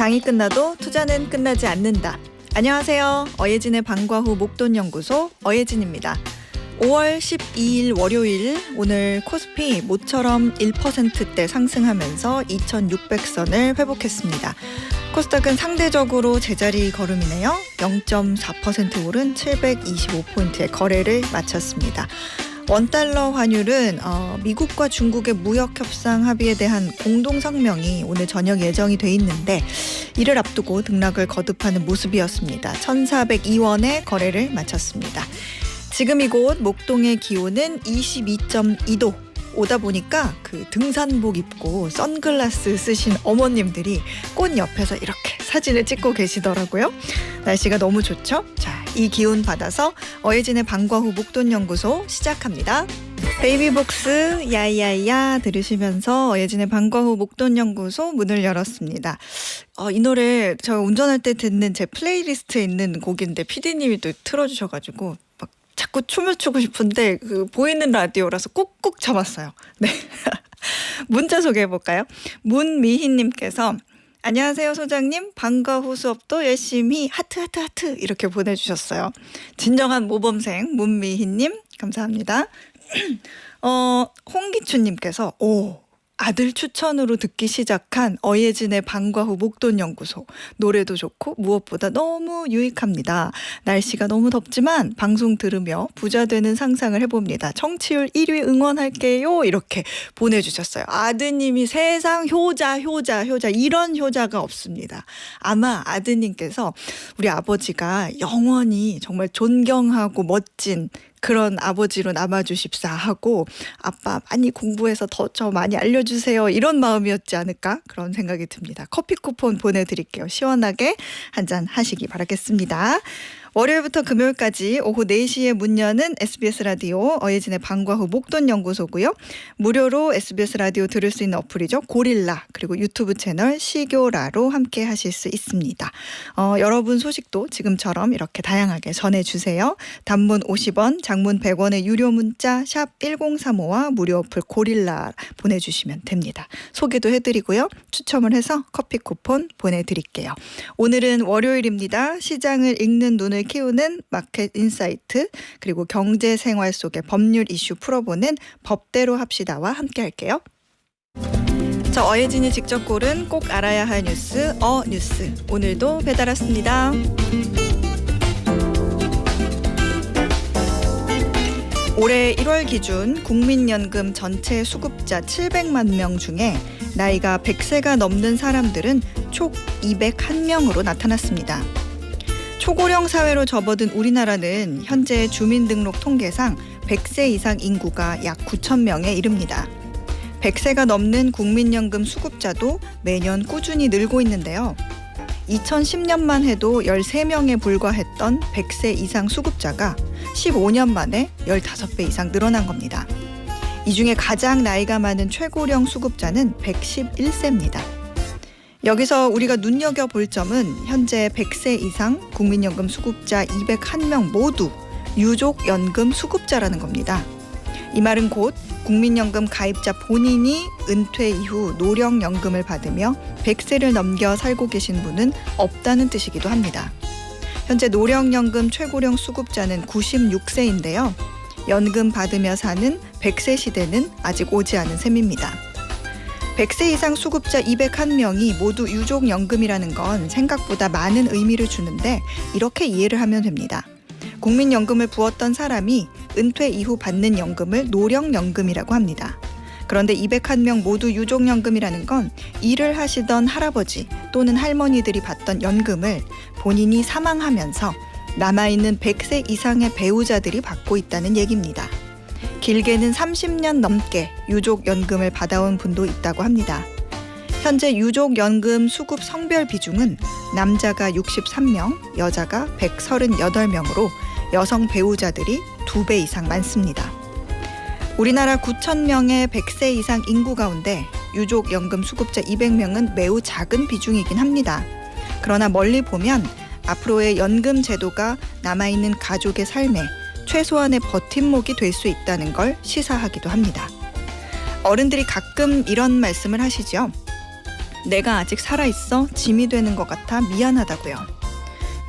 장이 끝나도 투자는 끝나지 않는다. 안녕하세요. 어예진의 방과 후 목돈연구소 어예진입니다. 5월 12일 월요일, 오늘 코스피 모처럼 1%대 상승하면서 2600선을 회복했습니다. 코스닥은 상대적으로 제자리 걸음이네요. 0.4% 오른 725포인트의 거래를 마쳤습니다. 원달러 환율은 미국과 중국의 무역협상 합의에 대한 공동성명이 오늘 저녁 예정이 돼 있는데, 이를 앞두고 등락을 거듭하는 모습이었습니다. 1,402원에 거래를 마쳤습니다. 지금 이곳 목동의 기온은 22.2도. 오다 보니까 그 등산복 입고 선글라스 쓰신 어머님들이 꽃 옆에서 이렇게 사진을 찍고 계시더라고요. 날씨가 너무 좋죠? 자, 이 기운 받아서 어예진의 방과 후 목돈연구소 시작합니다. 베이비복스 야야야 들으시면서 어예진의 방과 후 목돈연구소 문을 열었습니다. 이 노래 저 운전할 때 듣는 제 플레이리스트에 있는 곡인데 PD님이 또 틀어주셔가지고 막 자꾸 춤을 추고 싶은데 그 보이는 라디오라서 꾹꾹 참았어요. 네. 문자 소개해볼까요? 문미희님께서 안녕하세요 소장님, 방과 후 수업도 열심히 하트 이렇게 보내주셨어요. 진정한 모범생 문미희님 감사합니다. 홍기춘님께서 아들 추천으로 듣기 시작한 어예진의 방과 후 목돈연구소, 노래도 좋고 무엇보다 너무 유익합니다. 날씨가 너무 덥지만 방송 들으며 부자 되는 상상을 해봅니다. 청취율 1위 응원할게요. 이렇게 보내주셨어요. 아드님이 세상 효자 이런 효자가 없습니다. 아마 아드님께서 우리 아버지가 영원히 정말 존경하고 멋진 그런 아버지로 남아주십사 하고, 아빠 많이 공부해서 더 저 많이 알려주세요, 이런 마음이었지 않을까, 그런 생각이 듭니다. 커피 쿠폰 보내드릴게요. 시원하게 한잔 하시기 바라겠습니다. 월요일부터 금요일까지 오후 4시에 문 여는 SBS 라디오 어예진의 방과 후 목돈연구소고요. 무료로 SBS 라디오 들을 수 있는 어플이죠. 고릴라, 그리고 유튜브 채널 시교라로 함께 하실 수 있습니다. 여러분 소식도 지금처럼 이렇게 다양하게 전해주세요. 단문 50원, 장문 100원의 유료 문자 샵 1035와 무료 어플 고릴라 보내주시면 됩니다. 소개도 해드리고요. 추첨을 해서 커피 쿠폰 보내드릴게요. 오늘은 월요일입니다. 시장을 읽는 눈을 키우는 마켓 인사이트, 그리고 경제 생활 속의 법률 이슈 풀어보는 법대로 합시다와 함께 할게요. 저 어예진이 직접 고른 꼭 알아야 할 뉴스 뉴스, 오늘도 배달 왔습니다. 올해 1월 기준 국민연금 전체 수급자 700만 명 중에 나이가 100세가 넘는 사람들은 총 201명으로 나타났습니다. 초고령 사회로 접어든 우리나라는 현재 주민등록 통계상 100세 이상 인구가 약 9천 명에 이릅니다. 100세가 넘는 국민연금 수급자도 매년 꾸준히 늘고 있는데요. 2010년만 해도 13명에 불과했던 100세 이상 수급자가 15년 만에 15배 이상 늘어난 겁니다. 이 중에 가장 나이가 많은 최고령 수급자는 111세입니다. 여기서 우리가 눈여겨볼 점은 현재 100세 이상 국민연금 수급자 201명 모두 유족연금 수급자라는 겁니다. 이 말은 곧 국민연금 가입자 본인이 은퇴 이후 노령연금을 받으며 100세를 넘겨 살고 계신 분은 없다는 뜻이기도 합니다. 현재 노령연금 최고령 수급자는 96세인데요. 연금 받으며 사는 100세 시대는 아직 오지 않은 셈입니다. 100세 이상 수급자 201명이 모두 유족연금이라는 건 생각보다 많은 의미를 주는데, 이렇게 이해를 하면 됩니다. 국민연금을 부었던 사람이 은퇴 이후 받는 연금을 노령연금이라고 합니다. 그런데 201명 모두 유족연금이라는 건 일을 하시던 할아버지 또는 할머니들이 받던 연금을 본인이 사망하면서 남아있는 100세 이상의 배우자들이 받고 있다는 얘기입니다. 길게는 30년 넘게 유족연금을 받아온 분도 있다고 합니다. 현재 유족연금 수급 성별 비중은 남자가 63명, 여자가 138명으로 여성 배우자들이 2배 이상 많습니다. 우리나라 9,000명의 100세 이상 인구 가운데 유족연금 수급자 200명은 매우 작은 비중이긴 합니다. 그러나 멀리 보면 앞으로의 연금 제도가 남아있는 가족의 삶에 최소한의 버팀목이 될 수 있다는 걸 시사하기도 합니다. 어른들이 가끔 이런 말씀을 하시죠. 내가 아직 살아있어 짐이 되는 것 같아 미안하다고요.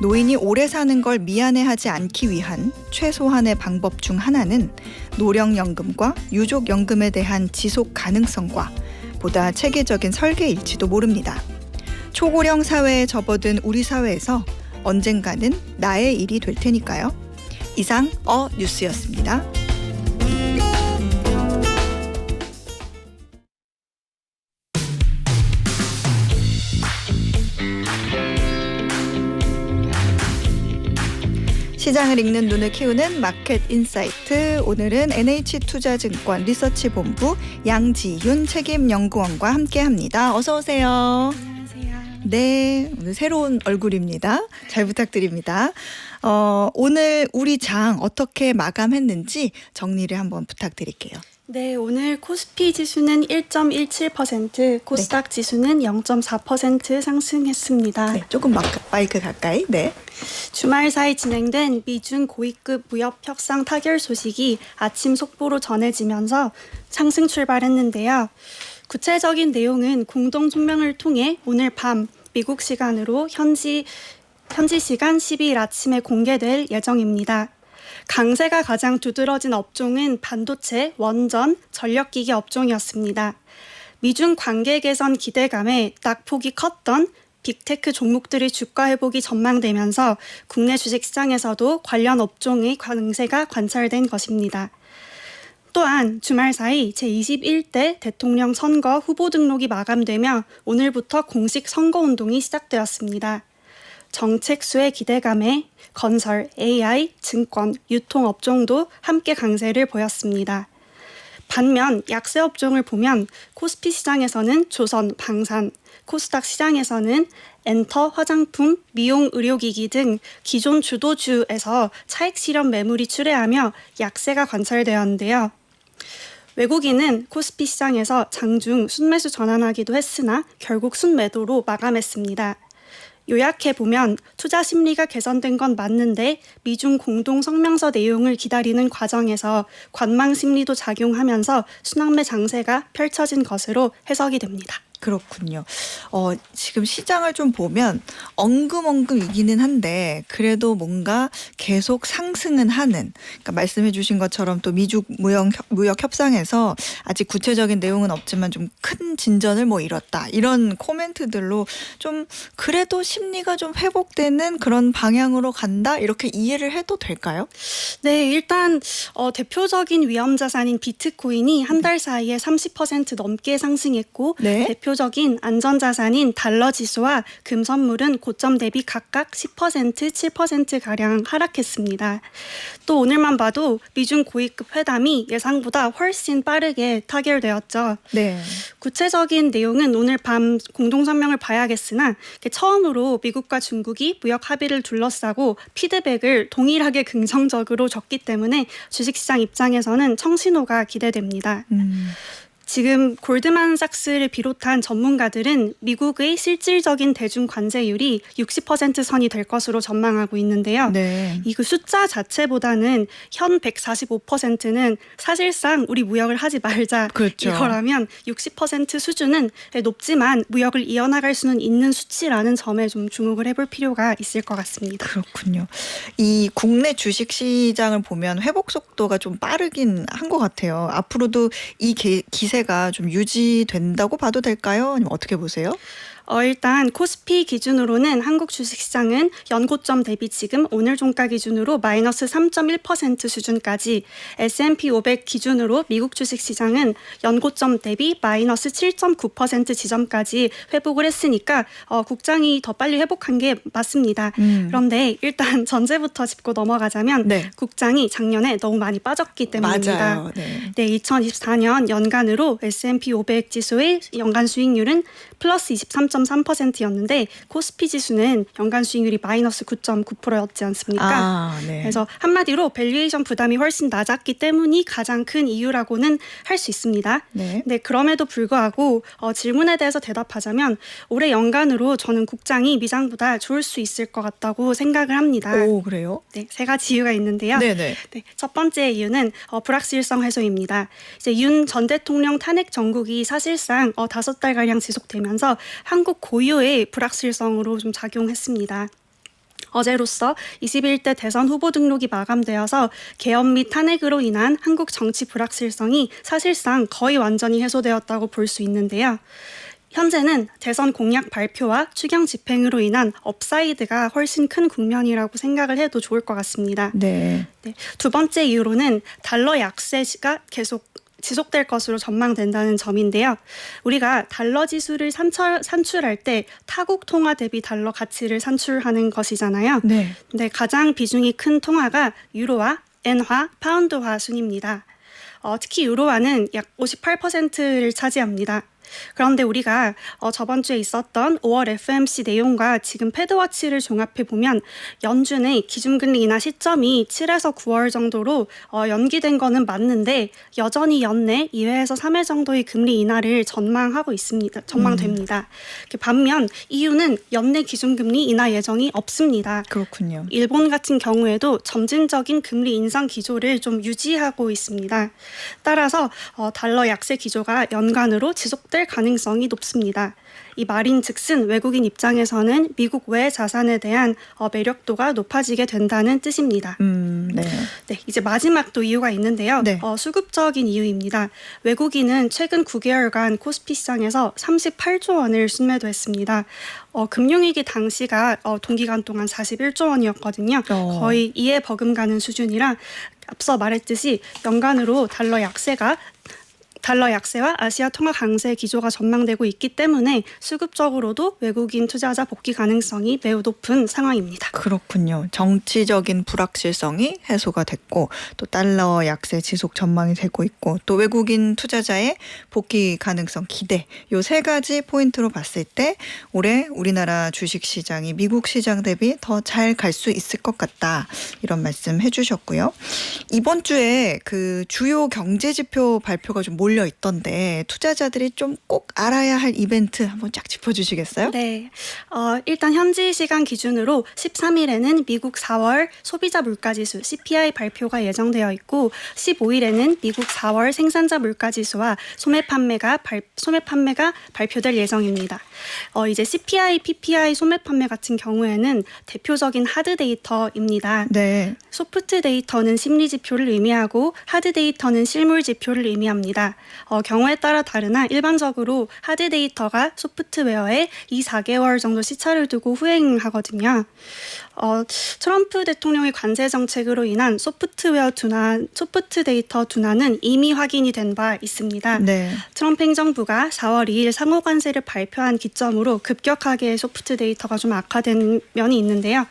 노인이 오래 사는 걸 미안해하지 않기 위한 최소한의 방법 중 하나는 노령연금과 유족연금에 대한 지속 가능성과 보다 체계적인 설계일지도 모릅니다. 초고령 사회에 접어든 우리 사회에서 언젠가는 나의 일이 될 테니까요. 이상 뉴스였습니다. 시장을 읽는 눈을 키우는 마켓 인사이트. 오늘은 NH투자증권 리서치본부 양지윤 책임연구원과 함께합니다. 어서 오세요. 안녕하세요. 네, 오늘 새로운 얼굴입니다. 잘 부탁드립니다. 오늘 우리 장 어떻게 마감했는지 정리를 한번 부탁드릴게요. 네, 오늘 코스피 지수는 1.17%, 코스닥 지수는 0.4% 상승했습니다. 네, 조금 마이크 가까이. 네. 주말 사이 진행된 미중 고위급 무역 협상 타결 소식이 아침 속보로 전해지면서 상승 출발했는데요. 구체적인 내용은 공동 성명을 통해 오늘 밤 미국 시간으로 현지 시간 12일 아침에 공개될 예정입니다. 강세가 가장 두드러진 업종은 반도체, 원전, 전력기기 업종이었습니다. 미중 관계 개선 기대감에 낙폭이 컸던 빅테크 종목들의 주가 회복이 전망되면서 국내 주식시장에서도 관련 업종의 강세가 관찰된 것입니다. 또한 주말 사이 제21대 대통령 선거 후보 등록이 마감되며 오늘부터 공식 선거운동이 시작되었습니다. 정책 수의 기대감에 건설, AI, 증권, 유통 업종도 함께 강세를 보였습니다. 반면 약세 업종을 보면 코스피 시장에서는 조선, 방산, 코스닥 시장에서는 엔터, 화장품, 미용, 의료기기 등 기존 주도주에서 차익 실현 매물이 출회하며 약세가 관찰되었는데요. 외국인은 코스피 시장에서 장중 순매수 전환하기도 했으나 결국 순매도로 마감했습니다. 요약해보면 투자 심리가 개선된 건 맞는데 미중 공동 성명서 내용을 기다리는 과정에서 관망 심리도 작용하면서 순환매 장세가 펼쳐진 것으로 해석이 됩니다. 그렇군요. 지금 시장을 좀 보면 엉금엉금이기는 한데 그래도 뭔가 계속 상승은 하는, 그러니까 말씀해 주신 것처럼 또 미중 무역 협상에서 아직 구체적인 내용은 없지만 좀 큰 진전을 이뤘다, 이런 코멘트들로 좀 그래도 심리가 좀 회복되는 그런 방향으로 간다, 이렇게 이해를 해도 될까요? 네, 일단 대표적인 위험 자산인 비트코인이 한 달 사이에 30% 넘게 상승했고, 네. 대표적인 안전자산인 달러 지수와 금 선물은 고점 대비 각각 10%, 7%가량 하락했습니다. 또 오늘만 봐도 미중 고위급 회담이 예상보다 훨씬 빠르게 타결되었죠. 네. 구체적인 내용은 오늘 밤 공동성명을 봐야겠으나 처음으로 미국과 중국이 무역 합의를 둘러싸고 피드백을 동일하게 긍정적으로 줬기 때문에 주식시장 입장에서는 청신호가 기대됩니다. 지금 골드만삭스를 비롯한 전문가들은 미국의 실질적인 대중 관세율이 60% 선이 될 것으로 전망하고 있는데요. 네. 이 숫자 자체보다는 현 145%는 사실상 우리 무역을 하지 말자, 그렇죠. 이거라면 60% 수준은 높지만 무역을 이어나갈 수는 있는 수치라는 점에 좀 주목을 해볼 필요가 있을 것 같습니다. 그렇군요. 이 국내 주식시장을 보면 회복 속도가 좀 빠르긴 한 것 같아요. 앞으로도 이 기세가 좀 유지된다고 봐도 될까요? 아니면 어떻게 보세요? 일단 코스피 기준으로는 한국 주식시장은 연고점 대비 지금 오늘 종가 기준으로 마이너스 3.1% 수준까지, S&P 500 기준으로 미국 주식시장은 연고점 대비 마이너스 7.9% 지점까지 회복을 했으니까 국장이 더 빨리 회복한 게 맞습니다. 그런데 일단 전제부터 짚고 넘어가자면 네. 국장이 작년에 너무 많이 빠졌기 때문입니다. 맞아요. 네. 네, 2024년 연간으로 S&P 500 지수의 연간 수익률은 플러스 23. 13.3%였는데 코스피 지수는 연간 수익률이 마이너스 9.9%였지 않습니까? 네. 그래서 한마디로 밸류에이션 부담이 훨씬 낮았기 때문이 가장 큰 이유라고는 할 수 있습니다. 네. 네, 그럼에도 불구하고 질문에 대해서 대답하자면 올해 연간으로 저는 국장이 미장보다 좋을 수 있을 것 같다고 생각을 합니다. 오, 그래요? 네, 세 가지 이유가 있는데요. 네네. 네, 첫 번째 이유는 불확실성 해소입니다. 이제 윤 전 대통령 탄핵 정국이 사실상 5달가량 지속되면서 한국 고유의 불확실성으로 좀 작용했습니다. 어제로써 21대 대선 후보 등록이 마감되어서 개헌 및 탄핵으로 인한 한국 정치 불확실성이 사실상 거의 완전히 해소되었다고 볼 수 있는데요. 현재는 대선 공약 발표와 추경 집행으로 인한 업사이드가 훨씬 큰 국면이라고 생각을 해도 좋을 것 같습니다. 네. 네, 두 번째 이유로는 달러 약세가 계속 지속될 것으로 전망된다는 점인데요. 우리가 달러 지수를 산출할 때 타국 통화 대비 달러 가치를 산출하는 것이잖아요. 네. 근데 가장 비중이 큰 통화가 유로화, 엔화, 파운드화 순입니다. 특히 유로화는 약 58%를 차지합니다. 그런데 우리가 저번 주에 있었던 5월 FOMC 내용과 지금 패드워치를 종합해 보면 연준의 기준금리 인하 시점이 7에서 9월 정도로 연기된 거는 맞는데 여전히 연내 2회에서 3회 정도의 금리 인하를 전망됩니다. 반면 EU는 연내 기준금리 인하 예정이 없습니다. 그렇군요. 일본 같은 경우에도 점진적인 금리 인상 기조를 좀 유지하고 있습니다. 따라서 달러 약세 기조가 연간으로 지속될 가능성이 높습니다. 이 말인즉슨 외국인 입장에서는 미국 외 자산에 대한 매력도가 높아지게 된다는 뜻입니다. 네. 네, 이제 마지막 또 이유가 있는데요. 네. 수급적인 이유입니다. 외국인은 최근 9개월간 코스피 시장에서 38조 원을 순매도했습니다. 금융위기 당시가 동기간 동안 41조 원이었거든요. 거의 2에 버금가는 수준이라 앞서 말했듯이 연간으로 달러 약세와 아시아 통화 강세 기조가 전망되고 있기 때문에 수급적으로도 외국인 투자자 복귀 가능성이 매우 높은 상황입니다. 그렇군요. 정치적인 불확실성이 해소가 됐고 또 달러 약세 지속 전망이 되고 있고 또 외국인 투자자의 복귀 가능성 기대 요 세 가지 포인트로 봤을 때 올해 우리나라 주식시장이 미국 시장 대비 더 잘 갈 수 있을 것 같다. 이런 말씀 해주셨고요. 이번 주에 그 주요 경제지표 발표가 좀 몰려 있던데 투자자들이 좀 꼭 알아야 할 이벤트 한번 쫙 짚어주시겠어요? 네, 일단 현지 시간 기준으로 13일에는 미국 4월 소비자 물가지수 CPI 발표가 예정되어 있고 15일에는 미국 4월 생산자 물가지수와 소매 판매가 발표될 예정입니다. 이제 CPI, PPI 소매 판매 같은 경우에는 대표적인 하드 데이터입니다. 네. 소프트 데이터는 심리 지표를 의미하고 하드 데이터는 실물 지표를 의미합니다. 경우에 따라 다르나 일반적으로 하드 데이터가 소프트웨어에 2-4개월 정도 시차를 두고 후행하거든요. 트럼프 대통령의 관세 정책으로 인한 소프트 데이터 둔화는 이미 확인이 된 바 있습니다. 네. 트럼프 행정부가 4월 2일 상호 관세를 발표한 기점으로 급격하게 소프트 데이터가 좀 악화된 면이 있는데요.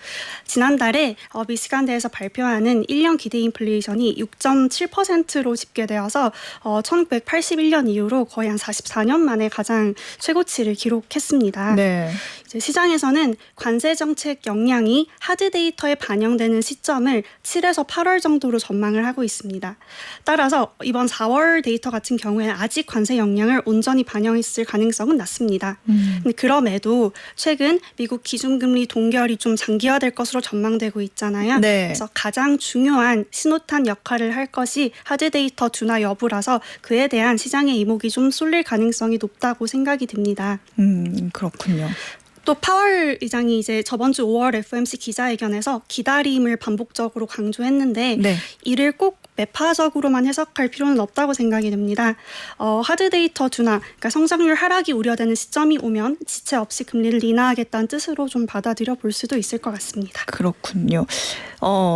지난달에 미시간대에서 발표하는 1년 기대 인플레이션이 6.7%로 집계되어서 1981년 이후로 거의 한 44년 만에 가장 최고치를 기록했습니다. 네. 이제 시장에서는 관세 정책 역량이 하드 데이터에 반영되는 시점을 7에서 8월 정도로 전망을 하고 있습니다. 따라서 이번 4월 데이터 같은 경우에는 아직 관세 역량을 온전히 반영했을 가능성은 낮습니다. 근데 그럼에도 최근 미국 기준금리 동결이 좀 장기화될 것으로 전망되고 있잖아요. 네. 그래서 가장 중요한 신호탄 역할을 할 것이 하드 데이터 둔화 여부라서 그에 대한 시장의 이목이 좀 쏠릴 가능성이 높다고 생각이 듭니다. 그렇군요. 또 파월 의장이 이제 저번 주 5월 FOMC 기자회견에서 기다림을 반복적으로 강조했는데 네. 이를 꼭 매파적으로만 해석할 필요는 없다고 생각이 듭니다. 하드 데이터 둔화, 그러니까 성장률 하락이 우려되는 시점이 오면 지체 없이 금리를 인하하겠다는 뜻으로 좀 받아들여 볼 수도 있을 것 같습니다. 그렇군요.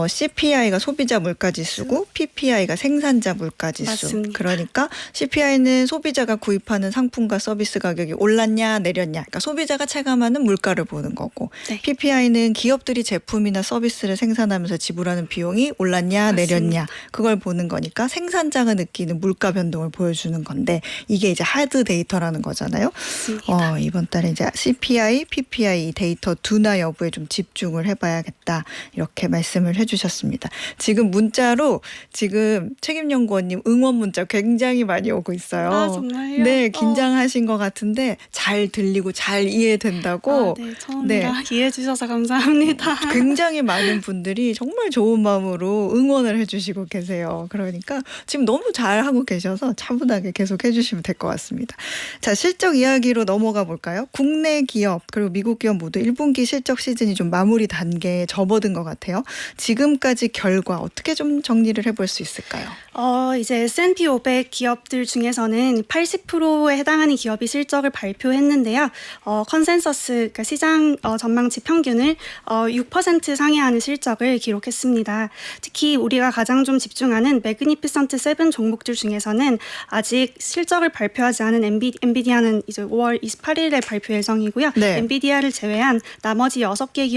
CPI가 소비자 물가지수고 PPI가 생산자 물가지수. 맞습니다. 그러니까 CPI는 소비자가 구입하는 상품과 서비스 가격이 올랐냐 내렸냐. 그러니까 소비자가 체감하는 물가를 보는 거고 네. PPI는 기업들이 제품이나 서비스를 생산하면서 지불하는 비용이 올랐냐 맞습니다. 내렸냐. 그걸 시장을 보는 거니까 생산자가 느끼는 물가 변동을 보여주는 건데 이게 이제 하드 데이터라는 거잖아요. 맞습니다. 이번 달에 이제 CPI, PPI 데이터 둔화 여부에 좀 집중을 해봐야겠다 이렇게 말씀을 해주셨습니다. 지금 문자로 지금 책임연구원님 응원 문자 굉장히 많이 오고 있어요. 아, 정말요? 네, 긴장하신 것 같은데 잘 들리고 잘 이해된다고. 네, 처음이라 이해해 주셔서 감사합니다. 굉장히 많은 분들이 정말 좋은 마음으로 응원을 해주시고 계세요. 그러니까 지금 너무 잘하고 계셔서 차분하게 계속 해주시면 될 것 같습니다. 자, 실적 이야기로 넘어가 볼까요? 국내 기업 그리고 미국 기업 모두 1분기 실적 시즌이 좀 마무리 단계에 접어든 것 같아요. 지금까지 결과 어떻게 좀 정리를 해볼 수 있을까요? 이제 S&P 500 기업들 중에서는 80%에 해당하는 기업이 실적을 발표했는데요. 컨센서스, 그러니까 시장 전망치 평균을 6% 상회하는 실적을 기록했습니다. 특히 우리가 가장 좀 집중하는 매그니피선트 7 종목들 중에서는 아직 실적을 발표하지 않은 엔비디아는 이제 5월 28일에 발표 예정이고요. 네. 엔비디아를 제외한 나머지 6개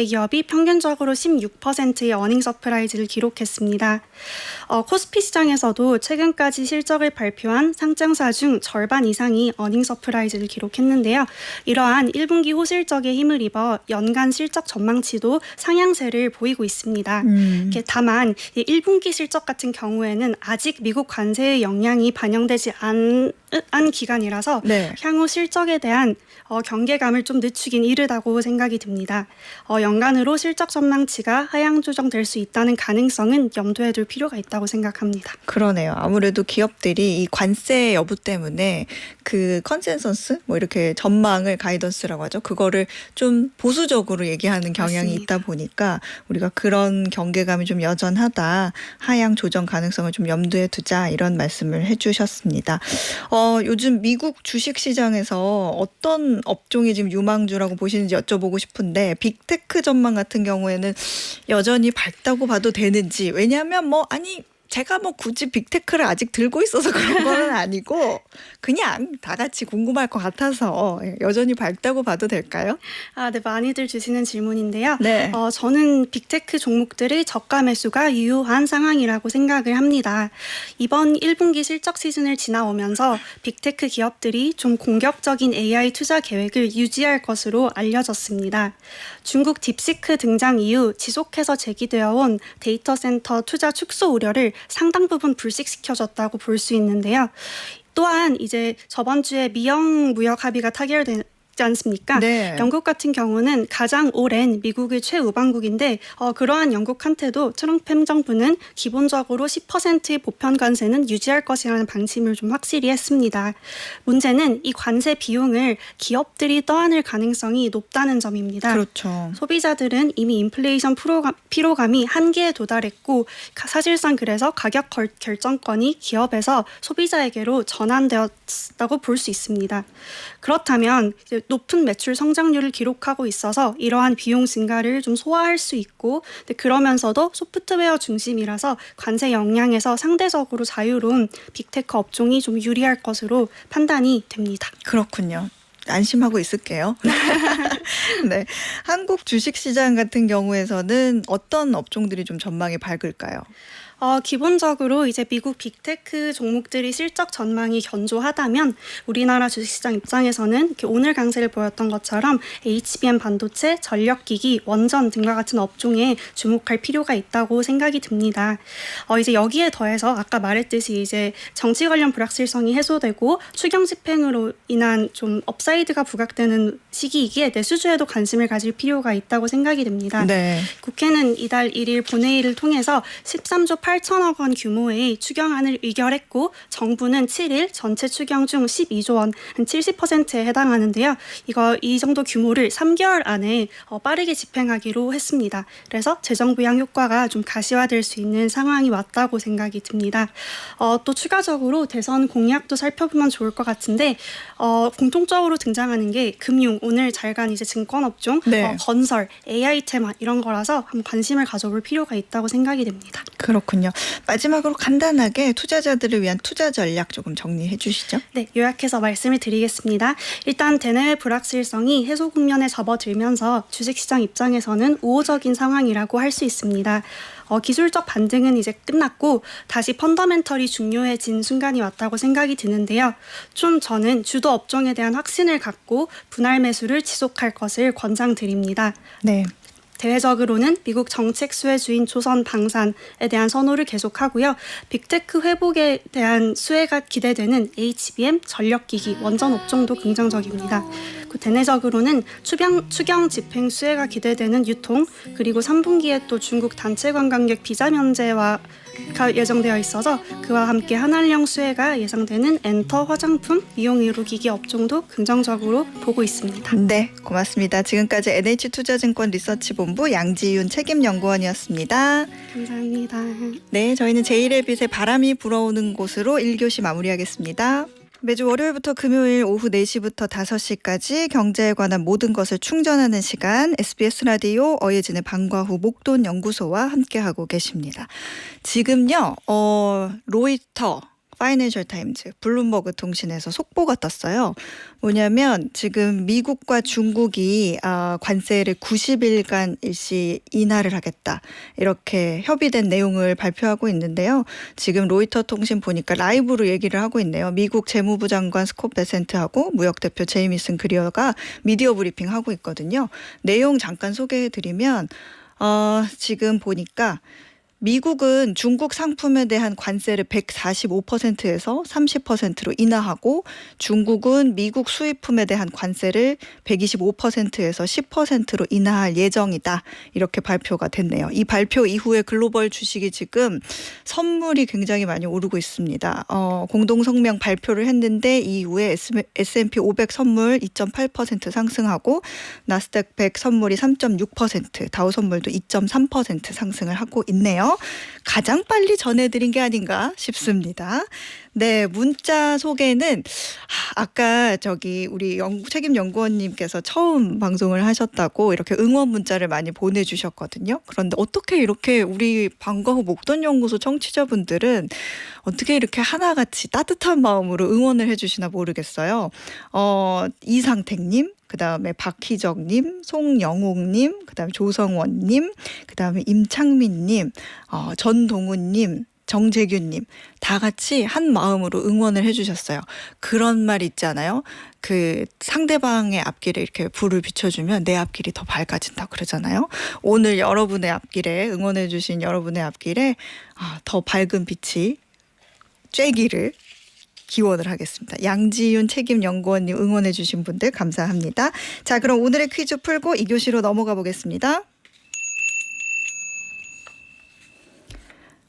기업이 평균적으로 16%의 어닝 서프라이즈를 기록했습니다. 코스피 시장에서도 최근까지 실적을 발표한 상장사 중 절반 이상이 어닝 서프라이즈를 기록했는데요. 이러한 1분기 호실적에 힘을 입어 연간 실적 전망치도 상향세를 보이고 있습니다. 다만 1분기 실적 같은 경우에는 아직 미국 관세의 영향이 반영되지 않은 기간이라서 네. 향후 실적에 대한 경계감을 좀 늦추긴 이르다고 생각이 듭니다. 연간으로 실적 전망치가 하향 조정될 수 있다는 가능성은 염두에 둘 필요가 있다고 생각합니다. 그러네요. 아무래도 기업들이 이 관세 여부 때문에 그 컨센서스 뭐 이렇게 전망을 가이던스라고 하죠. 그거를 좀 보수적으로 얘기하는 경향이 맞습니다. 있다 보니까 우리가 그런 경계감이 좀 여전하다. 하향 조정 가능성을 좀 염두에 두자 이런 말씀을 해주셨습니다. 요즘 미국 주식시장에서 어떤 업종이 지금 유망주라고 보시는지 여쭤보고 싶은데 빅테크 전망 같은 경우에는 여전히 밝다고 봐도 되는지 왜냐하면 제가 굳이 빅테크를 아직 들고 있어서 그런 건 아니고 그냥 다 같이 궁금할 것 같아서 여전히 밝다고 봐도 될까요? 네, 많이들 주시는 질문인데요. 네. 저는 빅테크 종목들의 저가 매수가 유효한 상황이라고 생각을 합니다. 이번 1분기 실적 시즌을 지나오면서 빅테크 기업들이 좀 공격적인 AI 투자 계획을 유지할 것으로 알려졌습니다. 중국 딥시크 등장 이후 지속해서 제기되어 온 데이터 센터 투자 축소 우려를 상당 부분 불식시켜줬다고 볼 수 있는데요. 또한 이제 저번 주에 미영 무역 합의가 타결되지 않습니까? 네. 영국 같은 경우는 가장 오랜 미국의 최우방국인데 그러한 영국한테도 트럼프 행정부는 기본적으로 10%의 보편 관세는 유지할 것이라는 방침을 좀 확실히 했습니다. 문제는 이 관세 비용을 기업들이 떠안을 가능성이 높다는 점입니다. 그렇죠. 소비자들은 이미 인플레이션 피로감이 한계에 도달했고 사실상 그래서 가격 결정권이 기업에서 소비자에게로 전환되었다고 볼 수 있습니다. 그렇다면 이제 높은 매출 성장률을 기록하고 있어서 이러한 비용 증가를 좀 소화할 수 있고 그러면서도 소프트웨어 중심이라서 관세 영향에서 상대적으로 자유로운 빅테크 업종이 좀 유리할 것으로 판단이 됩니다. 그렇군요. 안심하고 있을게요. 네, 한국 주식시장 같은 경우에서는 어떤 업종들이 좀 전망이 밝을까요? 기본적으로 이제 미국 빅테크 종목들이 실적 전망이 견조하다면 우리나라 주식시장 입장에서는 이렇게 오늘 강세를 보였던 것처럼 HBM 반도체, 전력기기, 원전 등과 같은 업종에 주목할 필요가 있다고 생각이 듭니다. 이제 여기에 더해서 아까 말했듯이 이제 정치 관련 불확실성이 해소되고 추경 집행으로 인한 좀 업사이드가 부각되는 시기이기에 내수주에도 관심을 가질 필요가 있다고 생각이 됩니다. 네. 국회는 이달 1일 본회의를 통해서 13조 8천억 원 규모의 추경안을 의결했고 정부는 7일 전체 추경 중 12조 원, 한 70%에 해당하는데요. 이 정도 규모를 3개월 안에 빠르게 집행하기로 했습니다. 그래서 재정 부양 효과가 좀 가시화될 수 있는 상황이 왔다고 생각이 듭니다. 또 추가적으로 대선 공약도 살펴보면 좋을 것 같은데 공통적으로 등장하는 게 금융, 오늘 잘 간 이제 증권업종, 네. 건설, AI 테마 이런 거라서 한번 관심을 가져볼 필요가 있다고 생각이 됩니다. 그렇군요. 마지막으로 간단하게 투자자들을 위한 투자 전략 조금 정리해 주시죠. 네, 요약해서 말씀을 드리겠습니다. 일단 대내외 불확실성이 해소 국면에 접어들면서 주식시장 입장에서는 우호적인 상황이라고 할 수 있습니다. 기술적 반등은 이제 끝났고 다시 펀더멘털이 중요해진 순간이 왔다고 생각이 드는데요. 좀 저는 주도 업종에 대한 확신을 갖고 분할 매수를 지속할 것을 권장드립니다. 네. 대외적으로는 미국 정책 수혜주인 조선 방산에 대한 선호를 계속하고요. 빅테크 회복에 대한 수혜가 기대되는 HBM, 전력기기, 원전 업종도 긍정적입니다. 대내적으로는 추경 집행 수혜가 기대되는 유통, 그리고 3분기에 또 중국 단체 관광객 비자 면제가 예정되어 있어서 그와 함께 한한령 수혜가 예상되는 엔터, 화장품, 미용 의료기기 업종도 긍정적으로 보고 있습니다. 네, 고맙습니다. 지금까지 NH투자증권 리서치본부 양지윤 책임연구원이었습니다. 감사합니다. 네, 저희는 제1의 빛에 바람이 불어오는 곳으로 1교시 마무리하겠습니다. 매주 월요일부터 금요일 오후 4시부터 5시까지 경제에 관한 모든 것을 충전하는 시간 SBS 라디오 어예진의 방과후 목돈 연구소와 함께하고 계십니다. 지금요, 로이터, 파이낸셜 타임즈, 블룸버그 통신에서 속보가 떴어요. 뭐냐면 지금 미국과 중국이 관세를 90일간 일시 인하를 하겠다. 이렇게 협의된 내용을 발표하고 있는데요. 지금 로이터 통신 보니까 라이브로 얘기를 하고 있네요. 미국 재무부 장관 스콧 베센트하고 무역대표 제이미슨 그리어가 미디어 브리핑 하고 있거든요. 내용 잠깐 소개해드리면 지금 보니까 미국은 중국 상품에 대한 관세를 145%에서 30%로 인하하고 중국은 미국 수입품에 대한 관세를 125%에서 10%로 인하할 예정이다. 이렇게 발표가 됐네요. 이 발표 이후에 글로벌 주식이 지금 선물이 굉장히 많이 오르고 있습니다. 공동성명 발표를 했는데 이후에 S&P 500 선물 2.8% 상승하고 나스닥 100 선물이 3.6%, 다우 선물도 2.3% 상승을 하고 있네요. 가장 빨리 전해드린 게 아닌가 싶습니다. 네, 문자 소개는 아까 우리 책임 연구원님께서 처음 방송을 하셨다고 이렇게 응원 문자를 많이 보내주셨거든요. 그런데 어떻게 이렇게 우리 방과후 목돈 연구소 청취자분들은 어떻게 이렇게 하나같이 따뜻한 마음으로 응원을 해주시나 모르겠어요. 이상택님, 그다음에 박희정님, 송영욱님, 그다음에 조성원님, 그다음에 임창민님, 전동훈님, 정재균님 다 같이 한 마음으로 응원을 해주셨어요. 그런 말 있잖아요. 그 상대방의 앞길에 이렇게 불을 비춰주면 내 앞길이 더 밝아진다고 그러잖아요. 오늘 여러분의 앞길에 응원해주신 여러분의 앞길에 더 밝은 빛이 쬐기를 기원을 하겠습니다. 양지윤 책임연구원님 응원해주신 분들 감사합니다. 자, 그럼 오늘의 퀴즈 풀고 2교시로 넘어가 보겠습니다.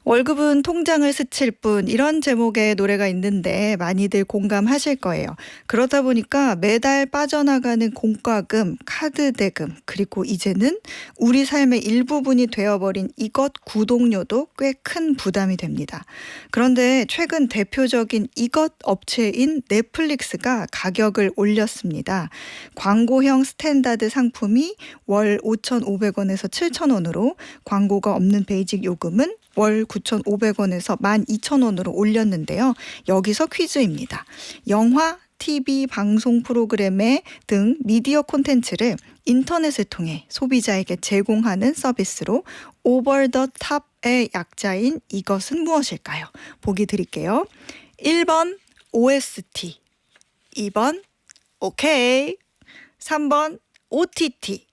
월급은 통장을 스칠 뿐 이런 제목의 노래가 있는데 많이들 공감하실 거예요. 그러다 보니까 매달 빠져나가는 공과금, 카드 대금, 그리고 이제는 우리 삶의 일부분이 되어버린 이것 구독료도 꽤 큰 부담이 됩니다. 그런데 최근 대표적인 이것 업체인 넷플릭스가 가격을 올렸습니다. 광고형 스탠다드 상품이 월 5,500원에서 7,000원으로 광고가 없는 베이직 요금은 월 9,500원에서 12,000원으로 올렸는데요. 여기서 퀴즈입니다. 영화, TV, 방송 프로그램 등 미디어 콘텐츠를 인터넷을 통해 소비자에게 제공하는 서비스로 오버 더 탑의 약자인 이것은 무엇일까요? 보기 드릴게요. 1번 OST, 2번 OK, 3번 OTT.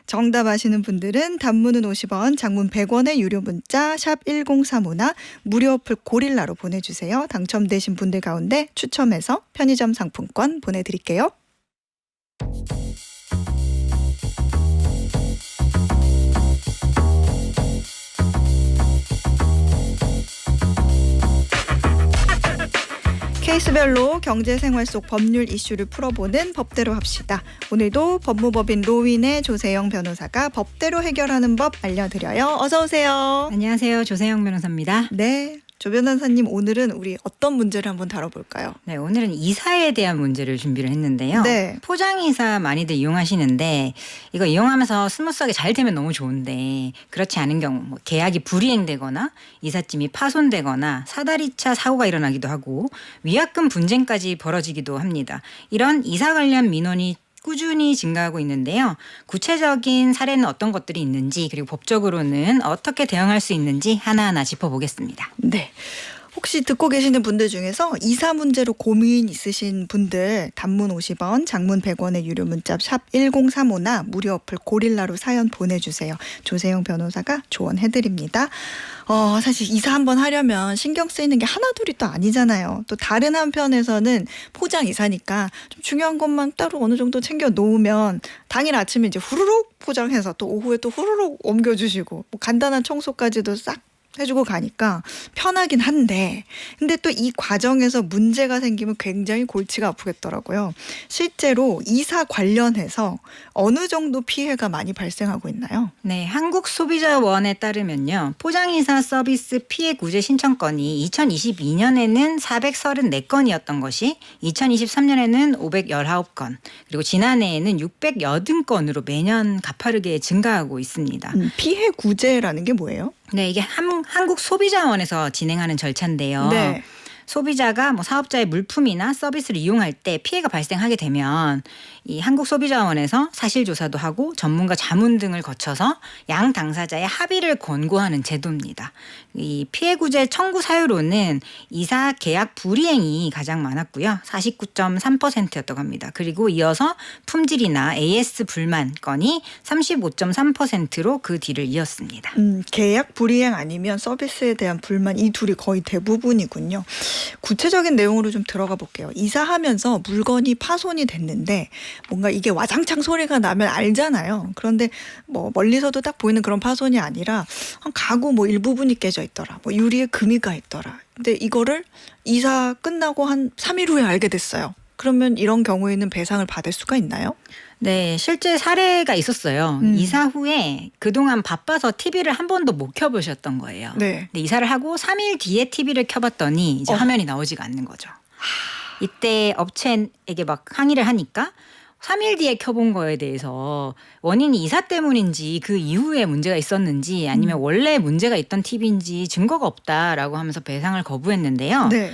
정답 아시는 분들은 단문은 50원, 장문 100원의 유료 문자 샵 1035나 무료 어플 고릴라로 보내주세요. 당첨되신 분들 가운데 추첨해서 편의점 상품권 보내드릴게요. 케이스별로 경제생활 속 법률 이슈를 풀어보는 법대로 합시다. 오늘도 법무법인 로윈의 조세영 변호사가 법대로 해결하는 법 알려드려요. 어서 오세요. 안녕하세요. 조세영 변호사입니다. 네, 조 변호사님 오늘은 우리 어떤 문제를 한번 다뤄볼까요? 네, 오늘은 이사에 대한 문제를 준비를 했는데요. 네. 포장이사 많이들 이용하시는데 이거 이용하면서 스무스하게 잘 되면 너무 좋은데 그렇지 않은 경우 뭐 계약이 불이행되거나 이삿짐이 파손되거나 사다리차 사고가 일어나기도 하고 위약금 분쟁까지 벌어지기도 합니다. 이런 이사 관련 민원이 꾸준히 증가하고 있는데요. 구체적인 사례는 어떤 것들이 있는지 그리고 법적으로는 어떻게 대응할 수 있는지 하나하나 짚어보겠습니다. 네. 혹시 듣고 계시는 분들 중에서 이사 문제로 고민 있으신 분들 단문 50원, 장문 100원의 유료 문자 샵 1035나 무료 어플 고릴라로 사연 보내주세요. 조세영 변호사가 조언해드립니다. 사실 이사 한번 하려면 신경 쓰이는 게 하나둘이 또 아니잖아요. 또 다른 한편에서는 포장 이사니까 좀 중요한 것만 따로 어느 정도 챙겨 놓으면 당일 아침에 이제 후루룩 포장해서 또 오후에 또 후루룩 옮겨주시고 뭐 간단한 청소까지도 싹 해주고 가니까 편하긴 한데 근데 또 이 과정에서 문제가 생기면 굉장히 골치가 아프겠더라고요. 실제로 이사 관련해서 어느 정도 피해가 많이 발생하고 있나요? 네, 한국소비자원에 따르면요. 포장이사 서비스 피해 구제 신청건이 2022년에는 434건이었던 것이 2023년에는 519건 그리고 지난해에는 680건으로 매년 가파르게 증가하고 있습니다. 피해 구제라는 게 뭐예요? 네, 이게 한국소비자원에서 진행하는 절차인데요. 네. 소비자가 뭐 사업자의 물품이나 서비스를 이용할 때 피해가 발생하게 되면 이 한국소비자원에서 사실조사도 하고 전문가 자문 등을 거쳐서 양 당사자의 합의를 권고하는 제도입니다. 이 피해구제 청구 사유로는 이사 계약 불이행이 가장 많았고요. 49.3%였다고 합니다. 그리고 이어서 품질이나 AS 불만 건이 35.3%로 그 뒤를 이었습니다. 계약 불이행 아니면 서비스에 대한 불만 이 둘이 거의 대부분이군요. 구체적인 내용으로 좀 들어가 볼게요. 이사하면서 물건이 파손이 됐는데 뭔가 이게 와장창 소리가 나면 알잖아요. 그런데 뭐 멀리서도 딱 보이는 그런 파손이 아니라 가구 뭐 일부분이 깨져 있더라. 뭐 유리에 금이 가 있더라. 근데 이거를 이사 끝나고 한 3일 후에 알게 됐어요. 그러면 이런 경우에는 배상을 받을 수가 있나요? 네, 실제 사례가 있었어요. 이사 후에 그동안 바빠서 TV를 한 번도 못 켜보셨던 거예요. 네. 근데 이사를 하고 3일 뒤에 TV를 켜봤더니 이제 화면이 나오지가 않는 거죠. 이때 업체에게 막 항의를 하니까 3일 뒤에 켜본 거에 대해서 원인이 이사 때문인지 그 이후에 문제가 있었는지 아니면 원래 문제가 있던 TV인지 증거가 없다라고 하면서 배상을 거부했는데요. 네.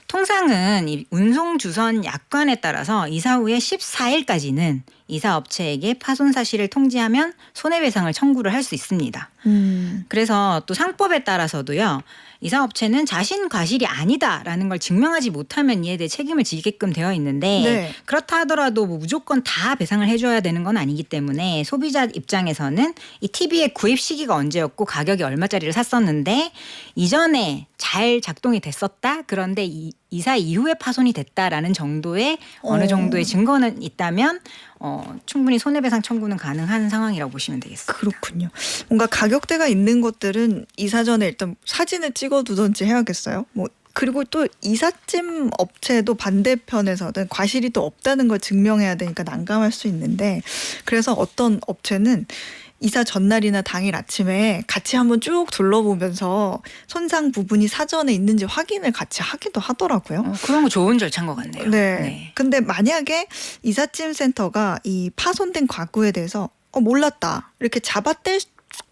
통상은 이 운송 주선 약관에 따라서 이사 후에 14일까지는 이사 업체에게 파손 사실을 통지하면 손해배상을 청구를 할 수 있습니다. 그래서 또 상법에 따라서도요. 이사 업체는 자신 과실이 아니다라는 걸 증명하지 못하면 이에 대해 책임을 지게끔 되어 있는데 네. 그렇다 하더라도 뭐 무조건 다 배상을 해줘야 되는 건 아니기 때문에 소비자 입장에서는 이 TV의 구입 시기가 언제였고 가격이 얼마짜리를 샀었는데 이전에 잘 작동이 됐었다. 그런데 이사 이후에 파손이 됐다라는 정도의 어느 정도의 증거는 있다면 충분히 손해배상 청구는 가능한 상황이라고 보시면 되겠습니다. 그렇군요. 뭔가 가격대가 있는 것들은 이사 전에 일단 사진을 찍어두던지 해야겠어요. 뭐 그리고 또 이삿짐 업체도 반대편에서는 과실이 또 없다는 걸 증명해야 되니까 난감할 수 있는데 그래서 어떤 업체는 이사 전날이나 당일 아침에 같이 한번 쭉 둘러보면서 손상 부분이 사전에 있는지 확인을 같이 하기도 하더라고요. 그런 거 좋은 절차인 것 같네요. 네. 근데 만약에 이삿짐 센터가 이 파손된 가구에 대해서 몰랐다 이렇게 잡아뗄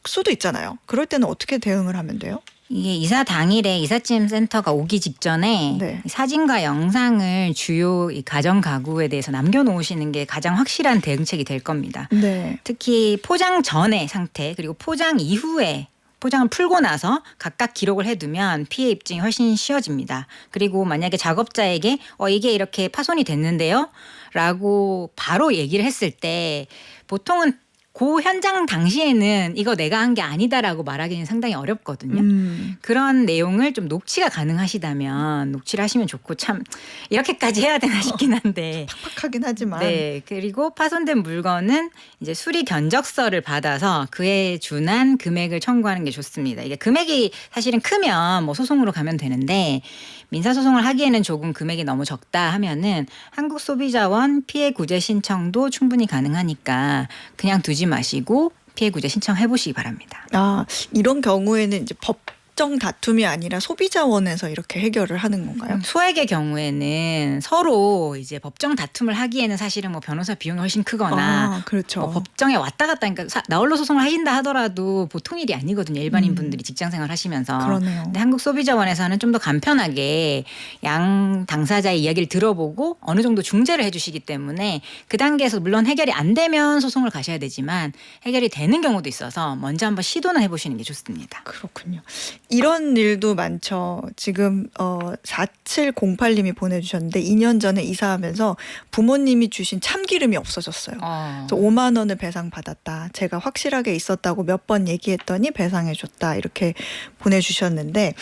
수도 있잖아요. 그럴 때는 어떻게 대응을 하면 돼요? 이게 이사 당일에 이삿짐 센터가 오기 직전에 네. 사진과 영상을 주요 이 가전 가구에 대해서 남겨놓으시는 게 가장 확실한 대응책이 될 겁니다. 네. 특히 포장 전의 상태 그리고 포장 이후에 포장을 풀고 나서 각각 기록을 해두면 피해 입증이 훨씬 쉬워집니다. 그리고 만약에 작업자에게 이게 이렇게 파손이 됐는데요 라고 바로 얘기를 했을 때 보통은 그 현장 당시에는 이거 내가 한 게 아니다라고 말하기는 상당히 어렵거든요. 그런 내용을 좀 녹취가 가능하시다면 녹취를 하시면 좋고 참 이렇게까지 해야 되나 싶긴 한데. 팍팍하긴 하지만. 네. 그리고 파손된 물건은 이제 수리 견적서를 받아서 그에 준한 금액을 청구하는 게 좋습니다. 이게 금액이 사실은 크면 뭐 소송으로 가면 되는데 민사소송을 하기에는 조금 금액이 너무 적다 하면은 한국소비자원 피해구제 신청도 충분히 가능하니까 그냥 두지 마시고 피해구제 신청해 보시기 바랍니다. 이런 경우에는 이제 법정 다툼이 아니라 소비자원에서 이렇게 해결을 하는 건가요? 소액의 경우에는 서로 이제 법정 다툼을 하기에는 사실은 뭐 변호사 비용이 훨씬 크거나 그렇죠. 뭐 법정에 왔다 갔다 하니까 나홀로 소송을 하신다 하더라도 보통 일이 아니거든요. 일반인 분들이 직장 생활 하시면서. 그러네요. 근데 한국소비자원에서는 좀 더 간편하게 양 당사자의 이야기를 들어보고 어느 정도 중재를 해주시기 때문에 그 단계에서 물론 해결이 안 되면 소송을 가셔야 되지만 해결이 되는 경우도 있어서 먼저 한번 시도는 해보시는 게 좋습니다. 그렇군요. 이런 일도 많죠. 지금 4708님이 보내주셨는데 2년 전에 이사하면서 부모님이 주신 참기름이 없어졌어요. 그래서 5만 원을 배상받았다. 제가 확실하게 있었다고 몇 번 얘기했더니 배상해줬다. 이렇게 보내주셨는데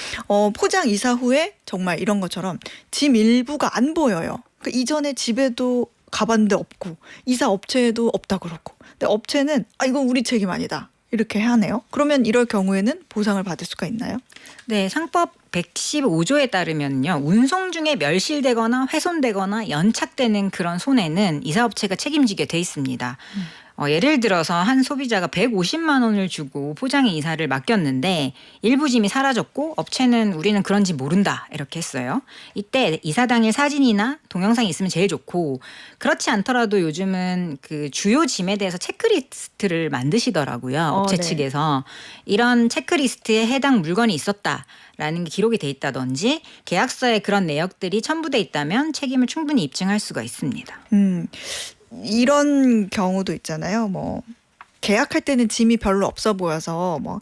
포장 이사 후에 정말 이런 것처럼 짐 일부가 안 보여요. 그 이전에 집에도 가봤는데 없고 이사 업체에도 없다 그러고. 근데 업체는 이건 우리 책임 아니다. 이렇게 하네요. 그러면 이럴 경우에는 보상을 받을 수가 있나요? 네, 상법 115조에 따르면요. 운송 중에 멸실되거나 훼손되거나 연착되는 그런 손해는 이사업체가 책임지게 돼 있습니다. 예를 들어서 한 소비자가 150만 원을 주고 포장의 이사를 맡겼는데 일부 짐이 사라졌고 업체는 우리는 그런지 모른다 이렇게 했어요. 이때 이사 당일 사진이나 동영상이 있으면 제일 좋고 그렇지 않더라도 요즘은 그 주요 짐에 대해서 체크리스트를 만드시더라고요. 업체 네. 측에서. 이런 체크리스트에 해당 물건이 있었다라는 게 기록이 돼 있다든지 계약서에 그런 내역들이 첨부돼 있다면 책임을 충분히 입증할 수가 있습니다. 이런 경우도 있잖아요. 뭐 계약할 때는 짐이 별로 없어 보여서 뭐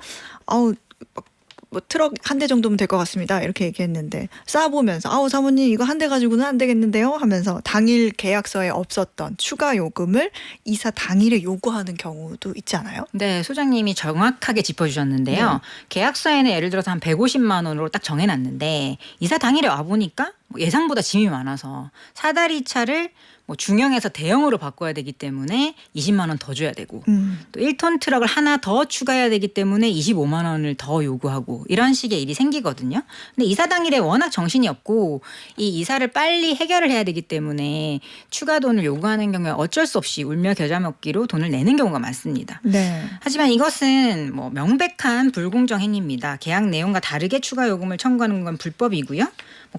트럭 한 대 정도면 될 것 같습니다. 이렇게 얘기했는데 쌓아보면서 사모님 이거 한 대 가지고는 안 되겠는데요 하면서 당일 계약서에 없었던 추가 요금을 이사 당일에 요구하는 경우도 있지 않아요? 네, 소장님이 정확하게 짚어주셨는데요. 네. 계약서에는 예를 들어서 한 150만 원으로 딱 정해놨는데 이사 당일에 와보니까 예상보다 짐이 많아서 사다리 차를 뭐 중형에서 대형으로 바꿔야 되기 때문에 20만 원 더 줘야 되고 또 1톤 트럭을 하나 더 추가해야 되기 때문에 25만 원을 더 요구하고 이런 식의 일이 생기거든요. 근데 이사 당일에 워낙 정신이 없고 이 이사를 빨리 해결을 해야 되기 때문에 추가 돈을 요구하는 경우에 어쩔 수 없이 울며 겨자 먹기로 돈을 내는 경우가 많습니다. 네. 하지만 이것은 뭐 명백한 불공정 행위입니다. 계약 내용과 다르게 추가 요금을 청구하는 건 불법이고요.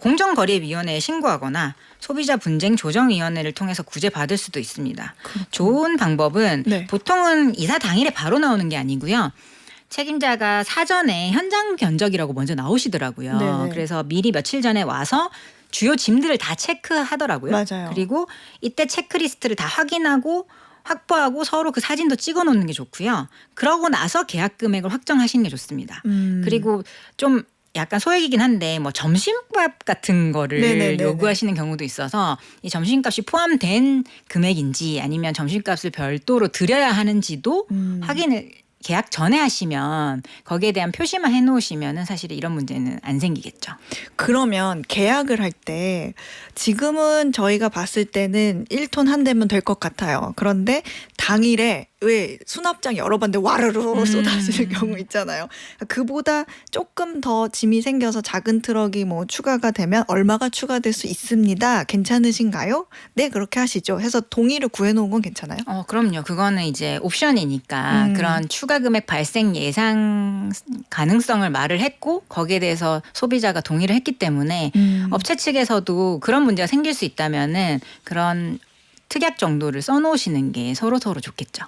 공정거래위원회에 신고하거나 소비자 분쟁 조정위원회를 통해서 구제받을 수도 있습니다. 좋은 방법은 네. 보통은 이사 당일에 바로 나오는 게 아니고요. 책임자가 사전에 현장 견적이라고 먼저 나오시더라고요. 네네. 그래서 미리 며칠 전에 와서 주요 짐들을 다 체크하더라고요. 맞아요. 그리고 이때 체크리스트를 다 확보하고 서로 그 사진도 찍어 놓는 게 좋고요. 그러고 나서 계약 금액을 확정하시는 게 좋습니다. 그리고 좀 약간 소액이긴 한데 뭐 점심값 같은 거를 네네네네. 요구하시는 경우도 있어서 이 점심값이 포함된 금액인지 아니면 점심값을 별도로 드려야 하는지도 확인을 계약 전에 하시면 거기에 대한 표시만 해놓으시면은 사실 이런 문제는 안 생기겠죠. 그러면 계약을 할 때 지금은 저희가 봤을 때는 1톤 한 대면 될 것 같아요. 그런데 당일에 왜 수납장 열어봤는데 와르르 쏟아지는 경우 있잖아요. 그보다 조금 더 짐이 생겨서 작은 트럭이 뭐 추가가 되면 얼마가 추가될 수 있습니다. 괜찮으신가요? 네, 그렇게 하시죠. 해서 동의를 구해놓은 건 괜찮아요? 그럼요. 그거는 이제 옵션이니까 그런 추가 금액 발생 예상 가능성을 말을 했고 거기에 대해서 소비자가 동의를 했기 때문에 업체 측에서도 그런 문제가 생길 수 있다면은 그런 특약 정도를 써놓으시는 게 서로 좋겠죠.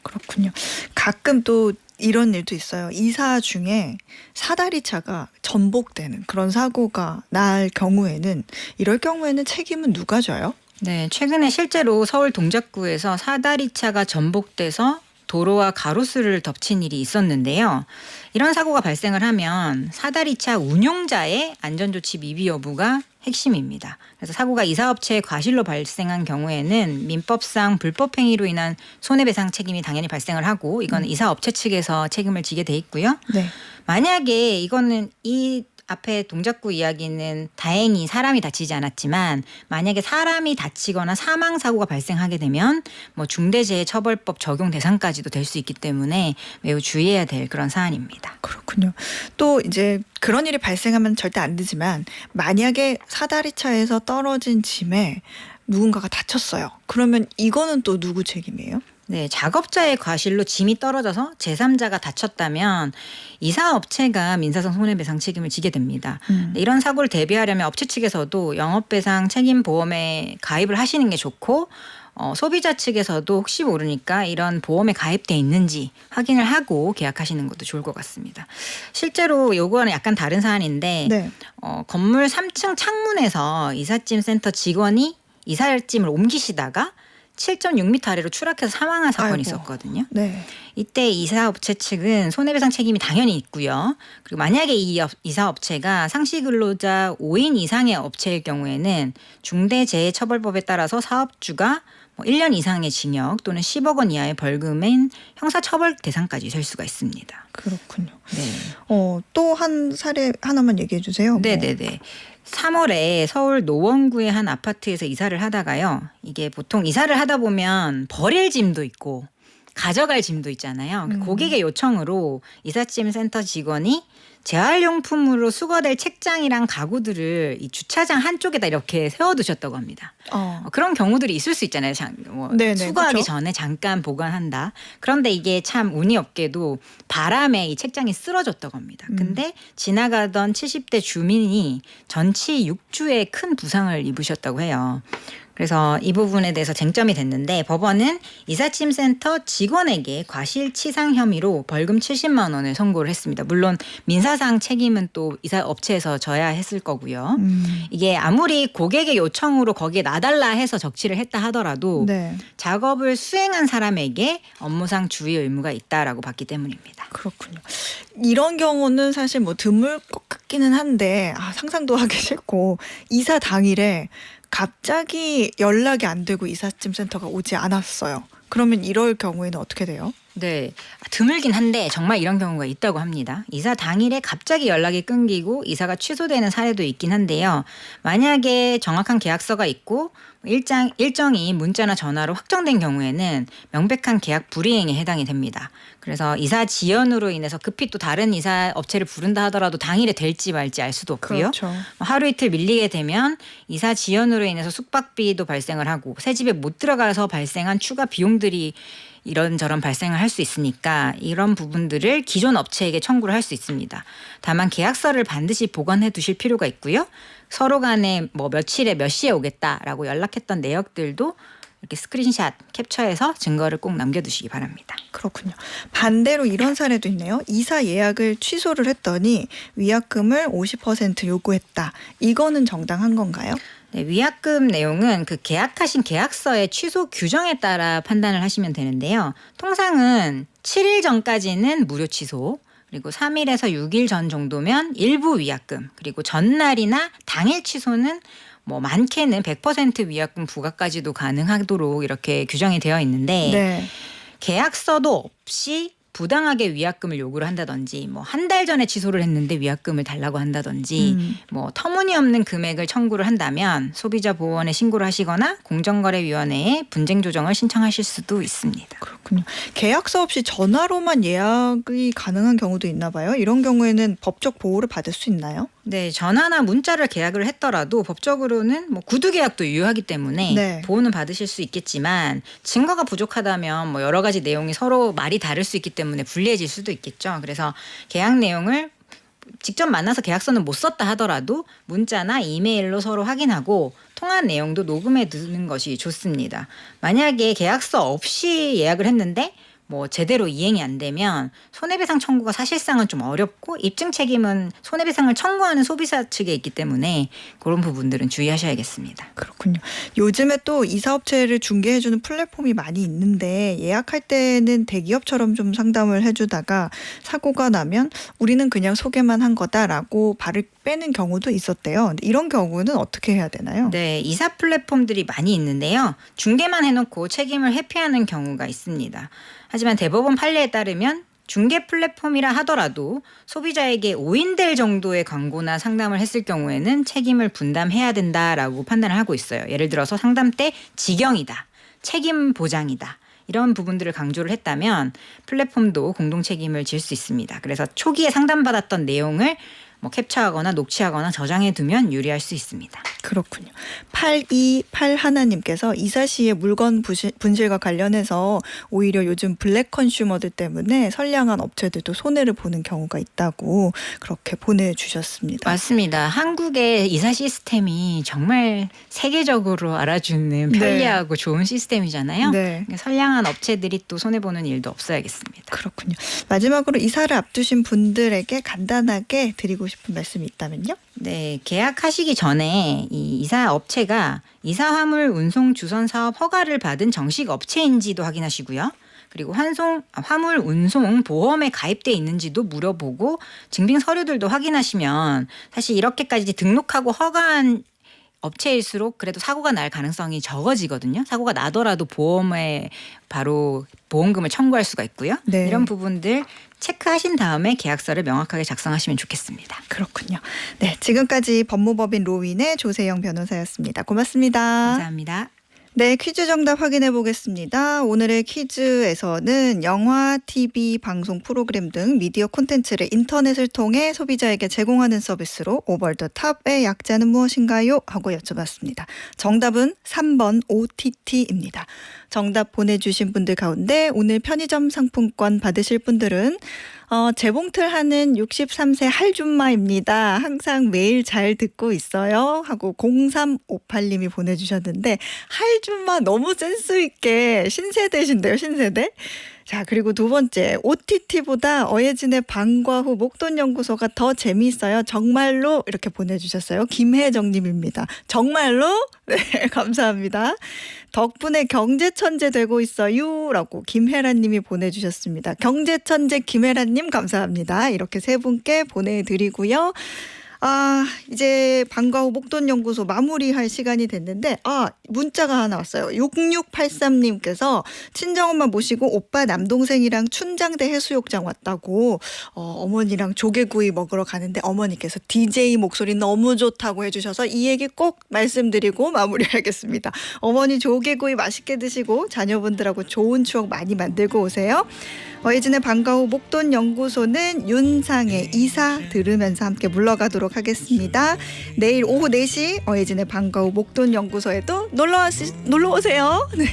그렇군요. 가끔 또 이런 일도 있어요. 이사 중에 사다리 차가 전복되는 그런 사고가 날 경우에는 이럴 경우에는 책임은 누가 져요? 네, 최근에 실제로 서울 동작구에서 사다리차가 전복돼서 도로와 가로수를 덮친 일이 있었는데요. 이런 사고가 발생을 하면 사다리차 운용자의 안전조치 미비 여부가 핵심입니다. 그래서 사고가 이사업체의 과실로 발생한 경우에는 민법상 불법행위로 인한 손해배상 책임이 당연히 발생을 하고 이건 이사업체 측에서 책임을 지게 돼 있고요. 네. 만약에 이거는 이 앞에 동작구 이야기는 다행히 사람이 다치지 않았지만 만약에 사람이 다치거나 사망 사고가 발생하게 되면 뭐 중대재해처벌법 적용 대상까지도 될 수 있기 때문에 매우 주의해야 될 그런 사안입니다. 그렇군요. 또 이제 그런 일이 발생하면 절대 안 되지만 만약에 사다리차에서 떨어진 짐에 누군가가 다쳤어요. 그러면 이거는 또 누구 책임이에요? 네, 작업자의 과실로 짐이 떨어져서 제3자가 다쳤다면 이사업체가 민사상 손해배상 책임을 지게 됩니다. 이런 사고를 대비하려면 업체 측에서도 영업배상 책임보험에 가입을 하시는 게 좋고 소비자 측에서도 혹시 모르니까 이런 보험에 가입돼 있는지 확인을 하고 계약하시는 것도 좋을 것 같습니다. 실제로 요거는 약간 다른 사안인데 네. 건물 3층 창문에서 이삿짐 센터 직원이 이삿짐을 옮기시다가 7.6m 아래로 추락해서 사망한 사건이 아이고. 있었거든요. 네. 이때 이사업체 측은 손해배상 책임이 당연히 있고요. 그리고 만약에 이 이사업체가 상시근로자 5인 이상의 업체일 경우에는 중대재해처벌법에 따라서 사업주가 1년 이상의 징역 또는 10억 원 이하의 벌금인 형사처벌 대상까지 될 수가 있습니다. 그렇군요. 네. 또 한 사례 하나만 얘기해 주세요. 네네네. 3월에 서울 노원구의 한 아파트에서 이사를 하다가요. 이게 보통 이사를 하다 보면 버릴 짐도 있고 가져갈 짐도 있잖아요. 고객의 요청으로 이삿짐 센터 직원이 재활용품으로 수거될 책장이랑 가구들을 이 주차장 한쪽에다 이렇게 세워두셨다고 합니다. 그런 경우들이 있을 수 있잖아요. 네네, 수거하기 그렇죠. 전에 잠깐 보관한다. 그런데 이게 참 운이 없게도 바람에 이 책장이 쓰러졌다고 합니다. 근데 지나가던 70대 주민이 전치 6주의 큰 부상을 입으셨다고 해요. 그래서 이 부분에 대해서 쟁점이 됐는데 법원은 이삿짐 센터 직원에게 과실치상 혐의로 벌금 70만 원을 선고를 했습니다. 물론 민사상 책임은 또 이사업체에서 져야 했을 거고요. 이게 아무리 고객의 요청으로 거기에 놔달라 해서 적치를 했다 하더라도 네. 작업을 수행한 사람에게 업무상 주의 의무가 있다라고 봤기 때문입니다. 그렇군요. 이런 경우는 사실 뭐 드물 것 같기는 한데 상상도 하기 싫고 이사 당일에 갑자기 연락이 안 되고 이삿짐 센터가 오지 않았어요. 그러면 이럴 경우에는 어떻게 돼요? 네, 드물긴 한데 정말 이런 경우가 있다고 합니다. 이사 당일에 갑자기 연락이 끊기고 이사가 취소되는 사례도 있긴 한데요. 만약에 정확한 계약서가 있고 일정이 문자나 전화로 확정된 경우에는 명백한 계약 불이행에 해당이 됩니다. 그래서 이사 지연으로 인해서 급히 또 다른 이사 업체를 부른다 하더라도 당일에 될지 말지 알 수도 없고요. 그렇죠. 하루 이틀 밀리게 되면 이사 지연으로 인해서 숙박비도 발생을 하고 새 집에 못 들어가서 발생한 추가 비용들이 이런저런 발생을 할 수 있으니까 이런 부분들을 기존 업체에게 청구를 할 수 있습니다. 다만 계약서를 반드시 보관해 두실 필요가 있고요. 서로 간에 뭐 며칠에 몇 시에 오겠다라고 연락했던 내역들도 이렇게 스크린샷 캡처해서 증거를 꼭 남겨두시기 바랍니다. 그렇군요. 반대로 이런 사례도 있네요. 이사 예약을 취소를 했더니 위약금을 50% 요구했다. 이거는 정당한 건가요? 네, 위약금 내용은 그 계약하신 계약서의 취소 규정에 따라 판단을 하시면 되는데요. 통상은 7일 전까지는 무료 취소, 그리고 3일에서 6일 전 정도면 일부 위약금, 그리고 전날이나 당일 취소는 뭐 많게는 100% 위약금 부과까지도 가능하도록 이렇게 규정이 되어 있는데 네. 계약서도 없이 부당하게 위약금을 요구를 한다든지 뭐 한 달 전에 취소를 했는데 위약금을 달라고 한다든지 뭐 터무니없는 금액을 청구를 한다면 소비자 보호원에 신고를 하시거나 공정거래위원회에 분쟁 조정을 신청하실 수도 있습니다. 그렇군요. 계약서 없이 전화로만 예약이 가능한 경우도 있나 봐요. 이런 경우에는 법적 보호를 받을 수 있나요? 네, 전화나 문자를 계약을 했더라도 법적으로는 뭐 구두 계약도 유효하기 때문에 네. 보호는 받으실 수 있겠지만 증거가 부족하다면 뭐 여러 가지 내용이 서로 말이 다를 수 있기 때문에 불리해질 수도 있겠죠. 그래서 계약 내용을 직접 만나서 계약서는 못 썼다 하더라도 문자나 이메일로 서로 확인하고 통화 내용도 녹음해 두는 것이 좋습니다. 만약에 계약서 없이 예약을 했는데 뭐 제대로 이행이 안 되면 손해배상 청구가 사실상은 좀 어렵고 입증 책임은 손해배상을 청구하는 소비자 측에 있기 때문에 그런 부분들은 주의하셔야겠습니다. 그렇군요. 요즘에 또 이사업체를 중개해주는 플랫폼이 많이 있는데 예약할 때는 대기업처럼 좀 상담을 해주다가 사고가 나면 우리는 그냥 소개만 한 거다라고 발을 빼는 경우도 있었대요. 이런 경우는 어떻게 해야 되나요? 네, 이사 플랫폼들이 많이 있는데요. 중개만 해놓고 책임을 회피하는 경우가 있습니다. 하지만 대법원 판례에 따르면 중개 플랫폼이라 하더라도 소비자에게 오인될 정도의 광고나 상담을 했을 경우에는 책임을 분담해야 된다라고 판단을 하고 있어요. 예를 들어서 상담 때 직영이다, 책임 보장이다. 이런 부분들을 강조를 했다면 플랫폼도 공동 책임을 질 수 있습니다. 그래서 초기에 상담받았던 내용을 뭐 캡처하거나 녹취하거나 저장해 두면 유리할 수 있습니다. 그렇군요. 8281님께서 이사 시에 물건 분실과 관련해서 오히려 요즘 블랙 컨슈머들 때문에 선량한 업체들도 손해를 보는 경우가 있다고 그렇게 보내주셨습니다. 맞습니다. 한국의 이사 시스템이 정말 세계적으로 알아주는 편리하고 좋은 시스템이잖아요. 네. 선량한 업체들이 또 손해보는 일도 없어야겠습니다. 그렇군요. 마지막으로 이사를 앞두신 분들에게 간단하게 드리고 싶은 말씀이 있다면요? 네, 계약하시기 전에 이 이사 업체가 이사 화물 운송 주선 사업 허가를 받은 정식 업체인지도 확인하시고요. 그리고 화물 운송 보험에 가입돼 있는지도 물어보고 증빙 서류들도 확인하시면 사실 이렇게까지 등록하고 허가한 업체일수록 그래도 사고가 날 가능성이 적어지거든요. 사고가 나더라도 보험에 바로 보험금을 청구할 수가 있고요. 네. 이런 부분들 체크하신 다음에 계약서를 명확하게 작성하시면 좋겠습니다. 그렇군요. 네, 지금까지 법무법인 로윈의 조세영 변호사였습니다. 고맙습니다. 감사합니다. 네, 퀴즈 정답 확인해 보겠습니다. 오늘의 퀴즈에서는 영화, TV, 방송 프로그램 등 미디어 콘텐츠를 인터넷을 통해 소비자에게 제공하는 서비스로 오버 더 탑의 약자는 무엇인가요? 하고 여쭤봤습니다. 정답은 3번 OTT입니다. 정답 보내주신 분들 가운데 오늘 편의점 상품권 받으실 분들은 재봉틀 하는 63세 할줌마입니다. 항상 매일 잘 듣고 있어요. 하고 0358님이 보내주셨는데 할줌마 너무 센스 있게 신세대신데요. 신세대. 자, 그리고 두 번째 OTT보다 어예진의 방과 후 목돈연구소가 더 재미있어요. 정말로 이렇게 보내주셨어요. 김혜정님입니다. 정말로? 네, 감사합니다. 덕분에 경제천재 되고 있어요. 라고 김혜란님이 보내주셨습니다. 경제천재 김혜란님 감사합니다. 이렇게 세 분께 보내드리고요. 이제 방과 후 목돈연구소 마무리할 시간이 됐는데 문자가 하나 왔어요. 6683님께서 친정엄마 모시고 오빠 남동생이랑 춘장대 해수욕장 왔다고 어머니랑 조개구이 먹으러 가는데 어머니께서 DJ 목소리 너무 좋다고 해주셔서 이 얘기 꼭 말씀드리고 마무리하겠습니다. 어머니 조개구이 맛있게 드시고 자녀분들하고 좋은 추억 많이 만들고 오세요. 어예진의 방과 후 목돈연구소는 윤상의 이사 들으면서 함께 물러가도록 하겠습니다. 내일 오후 4시 어예진의 방과 후 목돈연구소에도 놀러 오세요. 네.